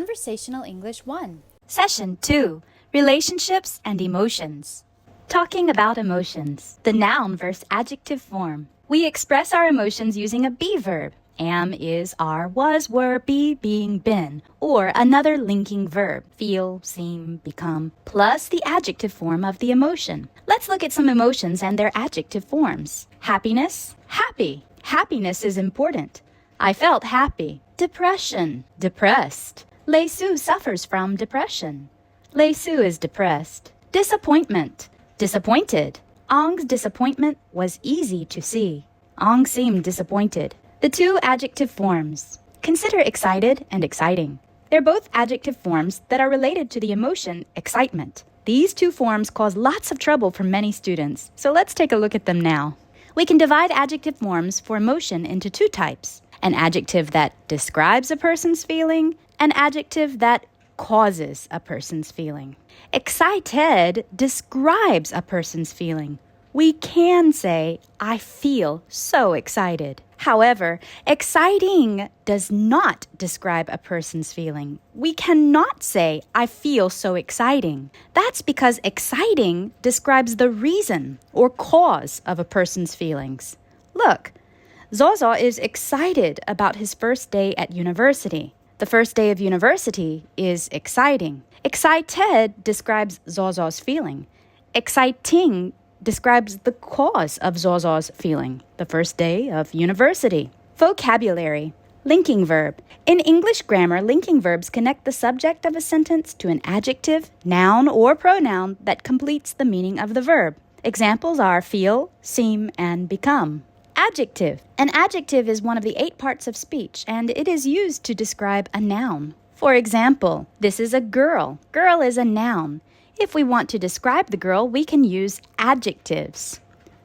Conversational English 1. Session 2. Relationships and Emotions. Talking about emotions. The noun versus adjective form. We express our emotions using a be verb. Am, is, are, was, were, be, being, been, or another linking verb, feel, seem, become, plus the adjective form of the emotion. Let's look at some emotions and their adjective forms. Happiness, happy. Happiness is important. I felt happy. Depression, depressed. Lei Su suffers from depression. Lei Su is depressed. Disappointment, disappointed. Ong's disappointment was easy to see. Ong seemed disappointed. The two adjective forms. Consider excited and exciting. They're both adjective forms that are related to the emotion excitement. These two forms cause lots of trouble for many students, so let's take a look at them now. We can divide adjective forms for emotion into two types. An adjective that describes a person's feeling, an adjective that causes a person's feeling. Excited describes a person's feeling. We can say, I feel so excited. However, exciting does not describe a person's feeling. We cannot say, I feel so exciting. That's because exciting describes the reason or cause of a person's feelings. Look, Zozo is excited about his first day at university. The first day of university is exciting. Excited describes Zozo's feeling. Exciting describes the cause of Zozo's feeling, the first day of university. Vocabulary. Linking verb. In English grammar, linking verbs connect the subject of a sentence to an adjective, noun, or pronoun that completes the meaning of the verb. Examples are feel, seem, and become. Adjective. An adjective is one of the 8 parts of speech, and it is used to describe a noun. For example, this is a girl. Girl is a noun. If we want to describe the girl, we can use adjectives.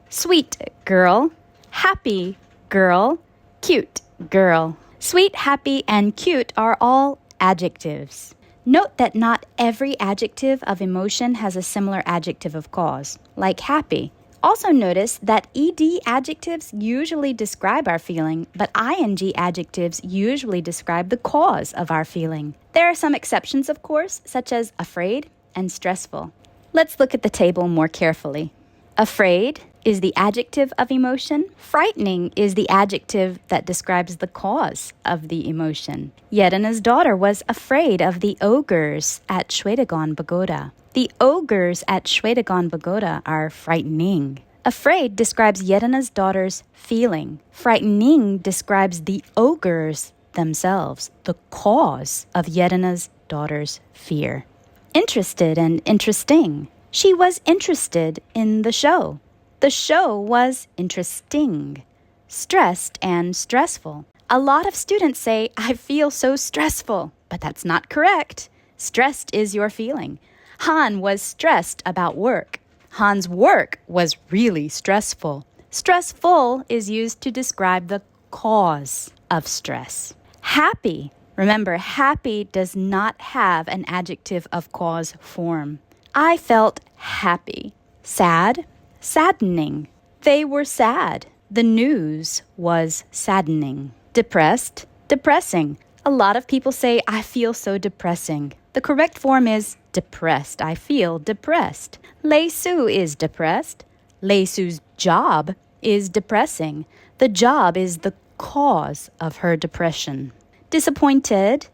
Sweet girl, happy girl, cute girl. Sweet, happy, and cute are all adjectives. Note that not every adjective of emotion has a similar adjective of cause, like happy. Also notice that ed adjectives usually describe our feeling, but ing adjectives usually describe the cause of our feeling. There are some exceptions, of course, such as afraid and stressful. Let's look at the table more carefully. Afraid is the adjective of emotion. Frightening is the adjective that describes the cause of the emotion. Yerena's daughter was afraid of the ogres at Shwedagon Pagoda. The ogres at Shwedagon Pagoda are frightening. Afraid describes Yerena's daughter's feeling. Frightening describes the ogres themselves, the cause of Yerena's daughter's fear. Interested and interesting. She was interested in the show. The show was interesting. Stressed and stressful. A lot of students say, I feel so stressful, but that's not correct. Stressed is your feeling. Han was stressed about work. Han's work was really stressful. Stressful is used to describe the cause of stress. Happy. Remember, happy does not have an adjective of cause form. I felt happy. Sad, saddening. They were sad. The news was saddening. Depressed, depressing. A lot of people say, I feel so depressing. The correct form is depressed. I feel depressed. Lei Su is depressed. Lei Su's job is depressing. The job is the cause of her depression. Disappointed,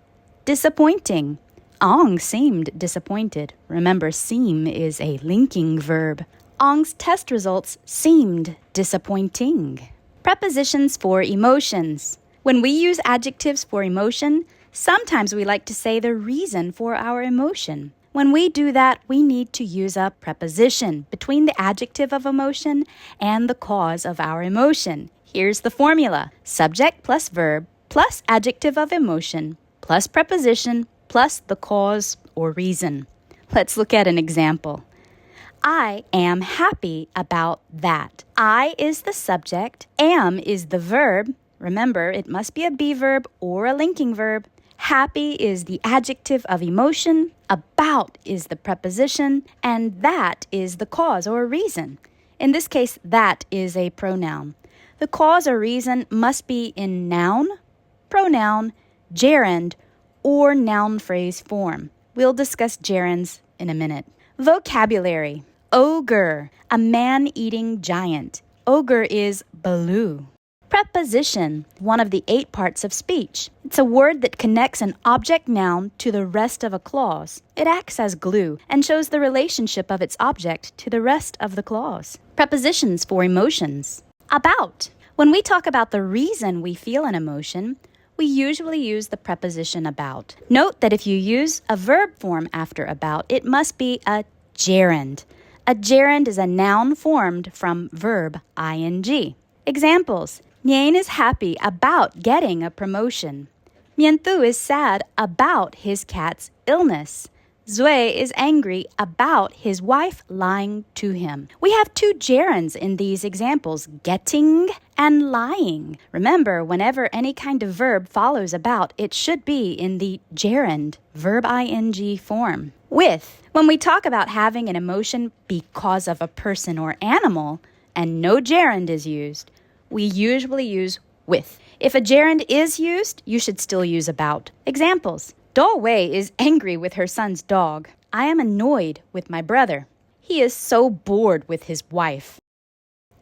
disappointing. Ong seemed disappointed. Remember, seem is a linking verb. Ong's test results seemed disappointing. Prepositions for emotions. When we use adjectives for emotion, sometimes we like to say the reason for our emotion. When we do that, we need to use a preposition between the adjective of emotion and the cause of our emotion. Here's the formula. Subject plus verb plus adjective of emotion, plus preposition, plus the cause or reason. Let's look at an example. I am happy about that. I is the subject, am is the verb. Remember, it must be a be verb or a linking verb. Happy is the adjective of emotion, about is the preposition, and that is the cause or reason. In this case, that is a pronoun. The cause or reason must be in noun, pronoun, gerund, or noun phrase form. We'll discuss gerunds in a minute. Vocabulary. Ogre, a man-eating giant. Ogre is Baloo. Preposition, one of the 8 parts of speech. It's a word that connects an object noun to the rest of a clause. It acts as glue and shows the relationship of its object to the rest of the clause. Prepositions for emotions. About. When we talk about the reason we feel an emotion, we usually use the preposition about. Note that if you use a verb form after about, it must be a gerund. A gerund is a noun formed from verb ing. Examples. Nien is happy about getting a promotion. Mientu is sad about his cat's illness. Zui is angry about his wife lying to him. We have 2 gerunds in these examples, getting and lying. Remember, whenever any kind of verb follows about, it should be in the gerund, verb ing form. With. When we talk about having an emotion because of a person or animal, and no gerund is used, we usually use with. If a gerund is used, you should still use about. Examples. Do Wei is angry with her son's dog. I am annoyed with my brother. He is so bored with his wife.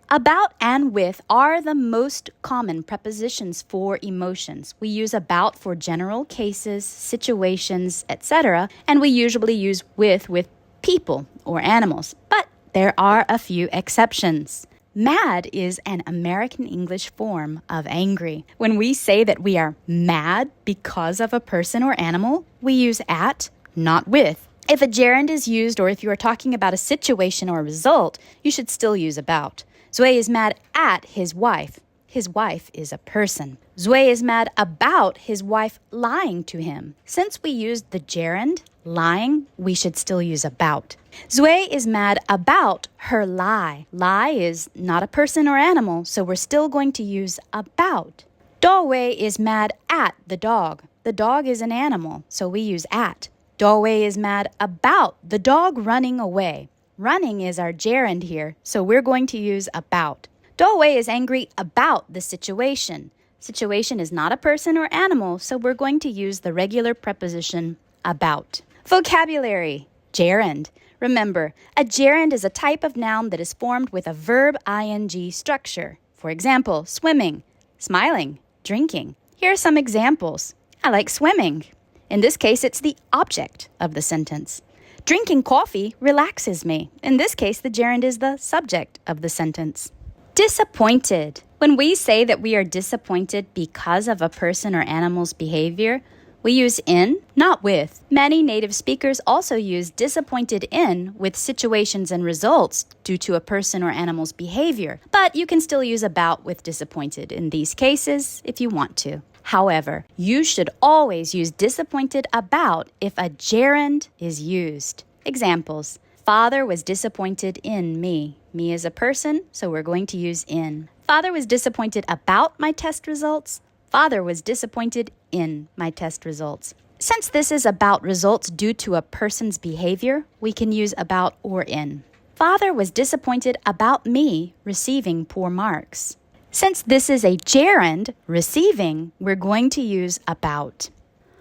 About and with are the most common prepositions for emotions. We use about for general cases, situations, etc., and we usually use with people or animals. But there are a few exceptions. Mad is an American English form of angry. When we say that we are mad because of a person or animal, we use at, not with. If a gerund is used or if you are talking about a situation or result, you should still use about. Zui is mad at his wife. His wife is a person. Zui is mad about his wife lying to him. Since we used the gerund, lying, we should still use about. Zui is mad about her lie. Lie is not a person or animal, so we're still going to use about. Do Wei is mad at the dog. The dog is an animal, so we use at. Do Wei is mad about the dog running away. Running is our gerund here, so we're going to use about. Do Wei is angry about the situation. Situation is not a person or animal, so we're going to use the regular preposition about. Vocabulary. Gerund. Remember, a gerund is a type of noun that is formed with a verb ing structure. For example, swimming, smiling, drinking. Here are some examples. I like swimming. In this case, it's the object of the sentence. Drinking coffee relaxes me. In this case, the gerund is the subject of the sentence. Disappointed. When we say that we are disappointed because of a person or animal's behavior, we use in, not with. Many native speakers also use disappointed in with situations and results due to a person or animal's behavior, but you can still use about with disappointed in these cases if you want to. However, you should always use disappointed about if a gerund is used. Examples. Father was disappointed in me. Me is a person, so we're going to use in. Father was disappointed about my test results. Father was disappointed in my test results. Since this is about results due to a person's behavior, we can use about or in. Father was disappointed about me receiving poor marks. Since this is a gerund, receiving, we're going to use about.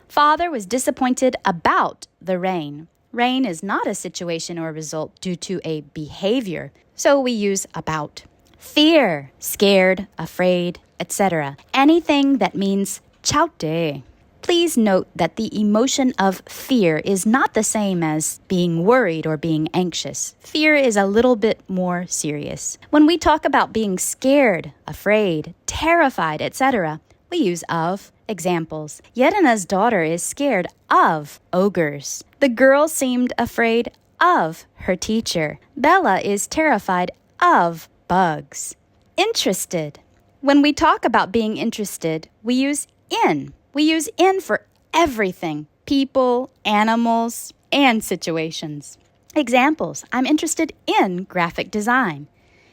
Father was disappointed about the rain. Rain is not a situation or result due to a behavior, so we use about. Fear, scared, afraid, etc. Anything that means chaute. Please note that the emotion of fear is not the same as being worried or being anxious. Fear is a little bit more serious. When we talk about being scared, afraid, terrified, etc., we use of. Examples. Yerena's daughter is scared of ogres. The girl seemed afraid of her teacher. Bella is terrified of bugs. Interested. When we talk about being interested, we use in. We use in for everything. People, animals, and situations. Examples. I'm interested in graphic design.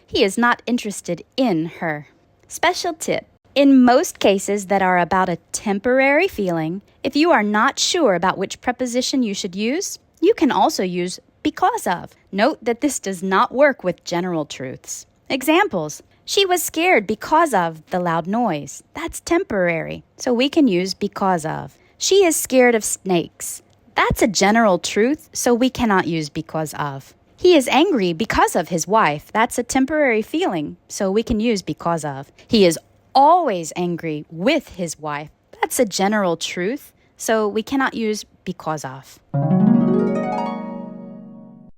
He is not interested in her. Special tip. In most cases that are about a temporary feeling, if you are not sure about which preposition you should use, you can also use because of. Note that this does not work with general truths. Examples. She was scared because of the loud noise. That's temporary, so we can use because of. She is scared of snakes. That's a general truth, so we cannot use because of. He is angry because of his wife. That's a temporary feeling, so we can use because of. He is always angry with his wife. That's a general truth, so we cannot use because of.